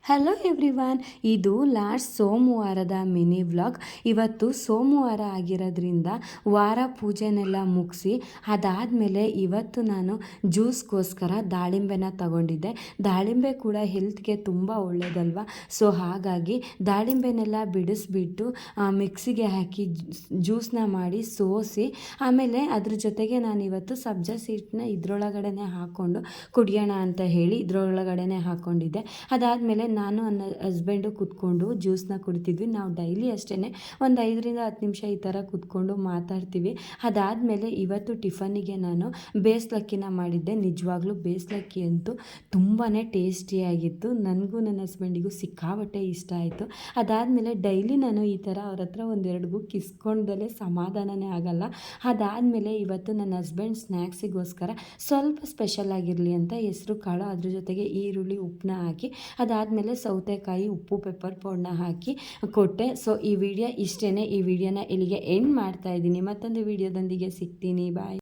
Hello everyone, ಇದು last ಸೋಮವಾರದ mini vlog. ಇವತ್ತು ಸೋಮವಾರ ಆಗಿರೋದ್ರಿಂದ ವಾರ ಪೂಜೆನೆಲ್ಲ ಮುಗಿಸಿ ಅದಾದಮೇಲೆ ಇವತ್ತು ನಾನು ಜ್ಯೂಸ್ಗೋಸ್ಕರ ದಾಳಿಂಬೆನ ತಗೊಂಡಿದ್ದೆ. ದಾಳಿಂಬೆ ಕೂಡ ಹೆಲ್ತ್ಗೆ ತುಂಬ ಒಳ್ಳೆಯದಲ್ವ. ಸೊ ಹಾಗಾಗಿ ದಾಳಿಂಬೆನೆಲ್ಲ ಬಿಡಿಸ್ಬಿಟ್ಟು ಮಿಕ್ಸಿಗೆ ಹಾಕಿ ಜ್ಯೂಸನ್ನ ಮಾಡಿ ಸೋಸಿ ಆಮೇಲೆ ಅದ್ರ ಜೊತೆಗೆ ನಾನಿವತ್ತು ಸಬ್ಜಾ ಸೀಡ್ನ ಇದರೊಳಗಡೆ ಹಾಕ್ಕೊಂಡು ಕುಡಿಯೋಣ ಅಂತ ಹೇಳಿ ಇದರೊಳಗಡೆ ಹಾಕ್ಕೊಂಡಿದ್ದೆ. ಅದಾದಮೇಲೆ ನಾನು ನನ್ನ ಹಸ್ಬೆಂಡು ಕೂತ್ಕೊಂಡು ಜ್ಯೂಸನ್ನ ಕುಡಿತಿದ್ವಿ. ನಾವು ಡೈಲಿ ಅಷ್ಟೇ ಒಂದು 5ರಿಂದ 10 ನಿಮಿಷ ಈ ಥರ ಕೂತ್ಕೊಂಡು ಮಾತಾಡ್ತೀವಿ. ಅದಾದಮೇಲೆ ಇವತ್ತು ಟಿಫನಿಗೆ ನಾನು ಬೇಸ್ಲಕ್ಕಿನ ಮಾಡಿದ್ದೆ. ನಿಜವಾಗ್ಲೂ ಬೇಸ್ಲಕ್ಕಿ ಅಂತೂ ತುಂಬಾ ಟೇಸ್ಟಿಯಾಗಿತ್ತು. ನನಗೂ ನನ್ನ ಹಸ್ಬೆಂಡಿಗೂ ಸಿಕ್ಕಾಬಟ್ಟೆ ಇಷ್ಟ ಆಯಿತು. ಅದಾದಮೇಲೆ ಡೈಲಿ ನಾನು ಈ ಥರ ಅವ್ರ ಹತ್ರ ಒಂದೆರಡು ಕಿಸ್ಕೊಂಡಲ್ಲೇ ಸಮಾಧಾನನೇ ಆಗಲ್ಲ. ಅದಾದಮೇಲೆ ಇವತ್ತು ನನ್ನ ಹಸ್ಬೆಂಡ್ ಸ್ನ್ಯಾಕ್ಸಿಗೋಸ್ಕರ ಸ್ವಲ್ಪ ಸ್ಪೆಷಲ್ ಆಗಿರಲಿ ಅಂತ ಹೆಸರು ಕಾಳು ಅದ್ರ ಜೊತೆಗೆ ಈರುಳ್ಳಿ ಉಪ್ಪನ್ನ ಹಾಕಿ ಅದಾದಮೇಲೆ ಸೌತೆಕಾಯಿ ಉಪ್ಪು ಪೆಪ್ಪರ್ ಪೌಡರ್ನ ಹಾಕಿ ಕೊಟ್ಟೆ. ಸೊ ಈ ವಿಡಿಯೋ ಇಷ್ಟೇ. ಈ ವಿಡಿಯೋನ ಇಲ್ಲಿಗೆ ಎಂಡ್ ಮಾಡ್ತಾ ಇದ್ದೀನಿ. ಮತ್ತೊಂದು ವಿಡಿಯೋದೊಂದಿಗೆ ಸಿಗ್ತೀನಿ. ಬಾಯ್.